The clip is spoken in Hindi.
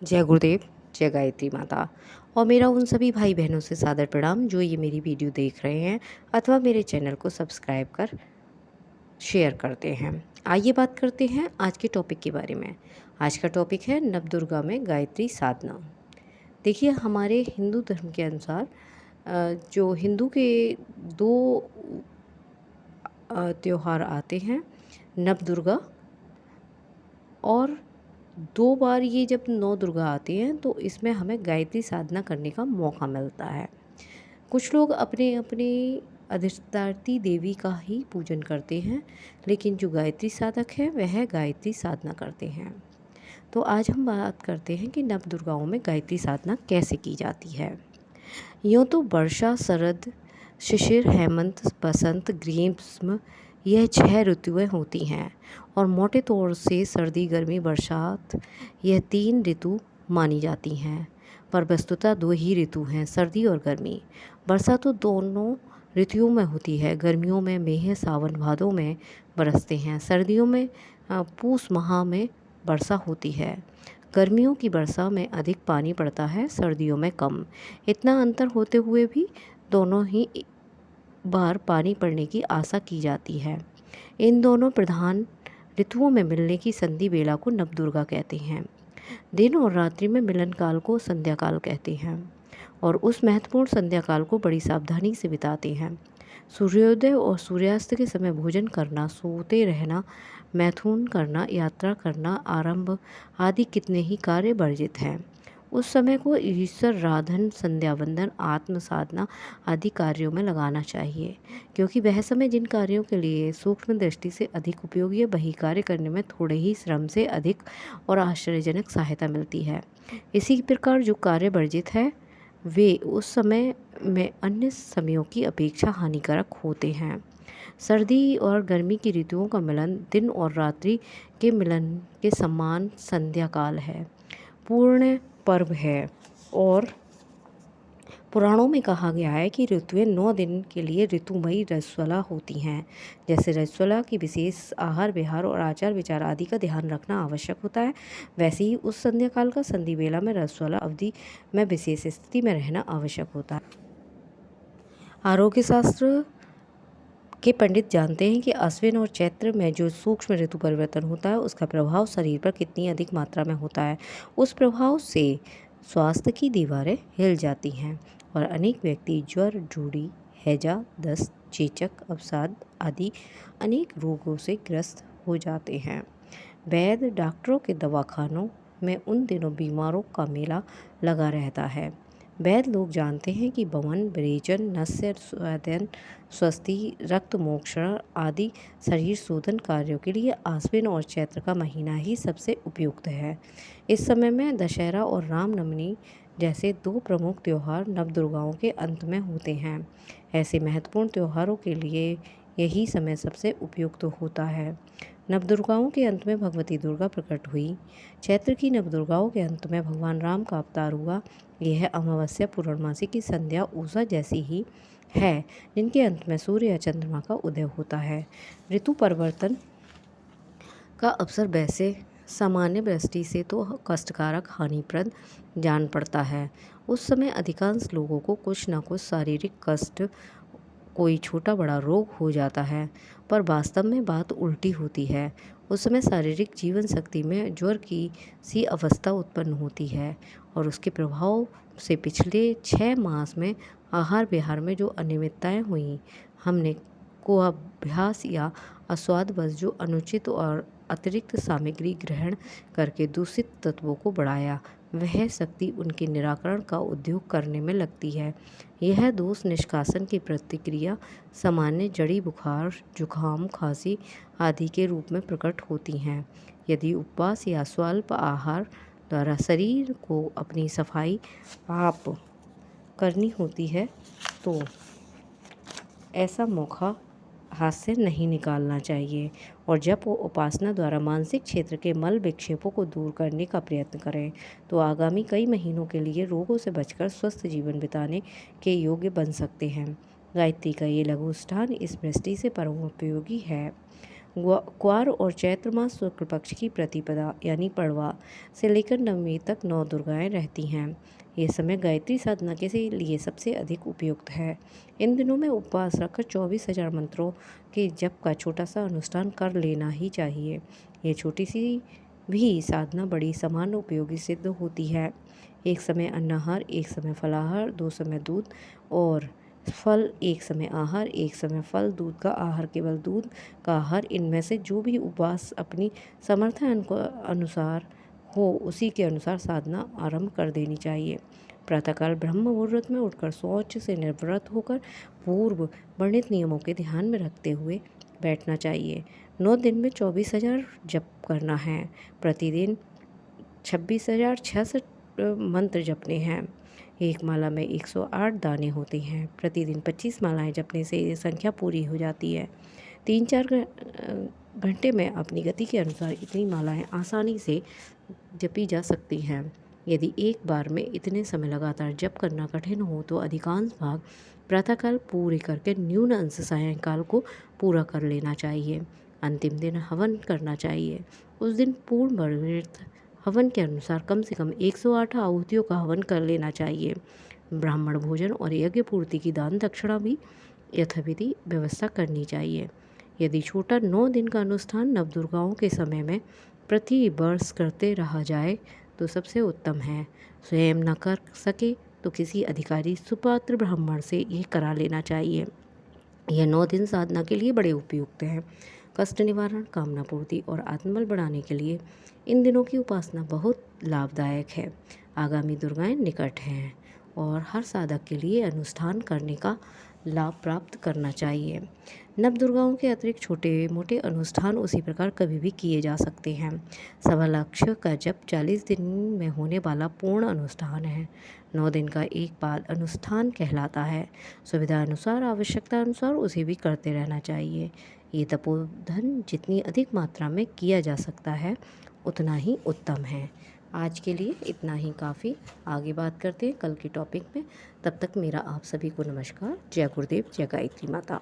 जय गुरुदेव, जय गायत्री माता। और मेरा उन सभी भाई बहनों से सादर प्रणाम जो ये मेरी वीडियो देख रहे हैं अथवा मेरे चैनल को सब्सक्राइब कर शेयर करते हैं। आइए बात करते हैं आज के टॉपिक के बारे में। आज का टॉपिक है नवदुर्गा में गायत्री साधना। देखिए, हमारे हिंदू धर्म के अनुसार जो हिंदू के दो त्योहार आते हैं, नवदुर्गा, और 2 बार ये जब नौ दुर्गा आती हैं तो इसमें हमें गायत्री साधना करने का मौका मिलता है। कुछ लोग अपने अपने अधिष्ठात्री देवी का ही पूजन करते हैं, लेकिन जो गायत्री साधक है वह गायत्री साधना करते हैं। तो आज हम बात करते हैं कि नवदुर्गाओं में गायत्री साधना कैसे की जाती है। यूँ तो वर्षा, शरद, शिशिर, हेमंत, बसंत, ग्रीष्म, यह 6 ऋतुएं होती हैं और मोटे तौर से सर्दी, गर्मी, बरसात, यह 3 ऋतु मानी जाती हैं। पर वस्तुतः 2 ही ऋतु हैं, सर्दी और गर्मी। वर्षा तो दोनों ऋतुओं में होती है। गर्मियों में मेह, सावन, भादों में बरसते हैं। सर्दियों में पूस माह में वर्षा होती है। गर्मियों की वर्षा में अधिक पानी पड़ता है, सर्दियों में कम। इतना अंतर होते हुए भी दोनों ही बार पानी पड़ने की आशा की जाती है। इन दोनों प्रधान ऋतुओं में मिलने की संधि बेला को नवदुर्गा कहते हैं। दिन और रात्रि में मिलन काल को संध्या काल कहते हैं और उस महत्वपूर्ण संध्या काल को बड़ी सावधानी से बिताते हैं। सूर्योदय और सूर्यास्त के समय भोजन करना, सोते रहना, मैथुन करना, यात्रा करना, आरंभ आदि कितने ही कार्य वर्जित हैं। उस समय को ईश्वर राधन, संध्या वंदन, आत्म साधना आदि कार्यों में लगाना चाहिए, क्योंकि वह समय जिन कार्यों के लिए सूक्ष्म दृष्टि से अधिक उपयोगी है, वही कार्य करने में थोड़े ही श्रम से अधिक और आश्चर्यजनक सहायता मिलती है। इसी प्रकार जो कार्य वर्जित है वे उस समय में अन्य समयों की अपेक्षा हानिकारक होते हैं। सर्दी और गर्मी की ऋतुओं का मिलन दिन और रात्रि के मिलन के समान संध्या काल है, पूर्ण पर्व है और पुराणों में कहा गया है कि ऋतुएं 9 दिन के लिए ऋतुमयी रजस्वला होती हैं। जैसे रजस्वला की विशेष आहार विहार और आचार विचार आदि का ध्यान रखना आवश्यक होता है, वैसे ही उस संध्या काल का संधि बेला में रजस्वला अवधि में विशेष स्थिति में रहना आवश्यक होता है। आरोग्य शास्त्र के पंडित जानते हैं कि अश्विन और चैत्र में जो सूक्ष्म ऋतु परिवर्तन होता है उसका प्रभाव शरीर पर कितनी अधिक मात्रा में होता है। उस प्रभाव से स्वास्थ्य की दीवारें हिल जाती हैं और अनेक व्यक्ति ज्वर, जूड़ी, हैजा, दस्त, चेचक, अवसाद आदि अनेक रोगों से ग्रस्त हो जाते हैं। वैद्य डॉक्टरों के दवाखानों में उन दिनों बीमारों का मेला लगा रहता है। वैद्य लोग जानते हैं कि बवन, विरेचन, नस्य स्वादन, स्वस्ति, रक्त मोक्षण आदि शरीर शोधन कार्यों के लिए आश्विन और चैत्र का महीना ही सबसे उपयुक्त है। इस समय में दशहरा और रामनवमी जैसे 2 प्रमुख त्यौहार नवदुर्गाओं के अंत में होते हैं। ऐसे महत्वपूर्ण त्योहारों के लिए यही समय सबसे उपयुक्त होता है। नवदुर्गाओं के अंत में भगवती दुर्गा प्रकट हुई। चैत्र की नवदुर्गाओं के अंत में भगवान राम का अवतार हुआ। यह अमावस्या पूर्णमासी की संध्या उषा जैसी ही है, जिनके अंत में सूर्य या चंद्रमा का उदय होता है। ऋतु परिवर्तन का अवसर वैसे सामान्य दृष्टि से तो कष्टकारक, हानिप्रद जान पड़ता है। उस समय अधिकांश लोगों को कुछ न कुछ शारीरिक कष्ट, कोई छोटा बड़ा रोग हो जाता है, पर वास्तव में बात उल्टी होती है। उस समय शारीरिक जीवन शक्ति में ज्वर की सी अवस्था उत्पन्न होती है और उसके प्रभाव से पिछले 6 मास में आहार विहार में जो अनियमितताएं हुई, हमने को अभ्यास या अस्वादवश जो अनुचित और अतिरिक्त सामग्री ग्रहण करके दूषित तत्वों को बढ़ाया, वह शक्ति उनके निराकरण का उद्योग करने में लगती है। यह दोष निष्कासन की प्रतिक्रिया सामान्य जड़ी बुखार, जुखाम, खांसी आदि के रूप में प्रकट होती हैं। यदि उपवास या स्वल्प आहार द्वारा शरीर को अपनी सफाई आप करनी होती है तो ऐसा मौका हाथ से नहीं निकालना चाहिए और जब वो उपासना द्वारा मानसिक क्षेत्र के मल विक्षेपों को दूर करने का प्रयत्न करें तो आगामी कई महीनों के लिए रोगों से बचकर स्वस्थ जीवन बिताने के योग्य बन सकते हैं। गायत्री का ये लघु अनुष्ठान इस दृष्टि से परम उपयोगी है। क्वार और चैत्र मास शुक्ल पक्ष की प्रतिपदा यानी पड़वा से लेकर नवमी तक 9 दुर्गाएं रहती हैं। ये समय गायत्री साधना के लिए सबसे अधिक उपयुक्त है। इन दिनों में उपवास रखकर 24,000 मंत्रों के जप का छोटा सा अनुष्ठान कर लेना ही चाहिए। ये छोटी सी भी साधना बड़ी समान उपयोगी सिद्ध होती है। एक समय अन्नाहार, एक समय फलाहार, 2 समय दूध और फल, एक समय आहार, एक समय फल, दूध का आहार केवल दूध का आहार, इनमें से जो भी उपवास अपनी समर्थ अनुसार हो उसी के अनुसार साधना आरंभ कर देनी चाहिए। प्रातःकाल ब्रह्म मुहूर्त में उठकर शौच से निवृत्त होकर पूर्व वर्णित नियमों के ध्यान में रखते हुए बैठना चाहिए। 9 दिन में 24,000 जप करना है। प्रतिदिन 26,066 मंत्र जपने हैं। एक माला में 108 दाने होते हैं। प्रतिदिन 25 मालाएं जपने से ये संख्या पूरी हो जाती है। 3-4 घंटे में अपनी गति के अनुसार इतनी मालाएं आसानी से जपी जा सकती हैं। यदि एक बार में इतने समय लगातार जप करना कठिन हो तो अधिकांश भाग प्रातःकाल पूरे करके न्यून अंश सायंकाल को पूरा कर लेना चाहिए। अंतिम दिन हवन करना चाहिए। उस दिन पूर्ण वर्णित हवन के अनुसार कम से कम 108 आहुतियों का हवन कर लेना चाहिए। ब्राह्मण भोजन और यज्ञ पूर्ति की दान दक्षिणा भी यथाविधि व्यवस्था करनी चाहिए। यदि छोटा 9 दिन का अनुष्ठान नवदुर्गाओं के समय में प्रति वर्ष करते रहा जाए तो सबसे उत्तम है। स्वयं न कर सके तो किसी अधिकारी सुपात्र ब्राह्मण से ये करा लेना चाहिए। यह 9 दिन साधना के लिए बड़े उपयुक्त हैं। कष्ट निवारण, कामना पूर्ति और आत्मबल बढ़ाने के लिए इन दिनों की उपासना बहुत लाभदायक है। आगामी दुर्गाएं निकट हैं और हर साधक के लिए अनुष्ठान करने का लाभ प्राप्त करना चाहिए। नव दुर्गाओं के अतिरिक्त छोटे मोटे अनुष्ठान उसी प्रकार कभी भी किए जा सकते हैं। सवा लक्ष्य का जप 40 दिन में होने वाला पूर्ण अनुष्ठान है। 9 दिन का एक बाल अनुष्ठान कहलाता है। सुविधा अनुसार, आवश्यकता अनुसार उसे भी करते रहना चाहिए। ये तपोधन जितनी अधिक मात्रा में किया जा सकता है उतना ही उत्तम है। आज के लिए इतना ही काफ़ी। आगे बात करते हैं कल के टॉपिक में। तब तक मेरा आप सभी को नमस्कार। जय गुरुदेव, जय गायत्री माता।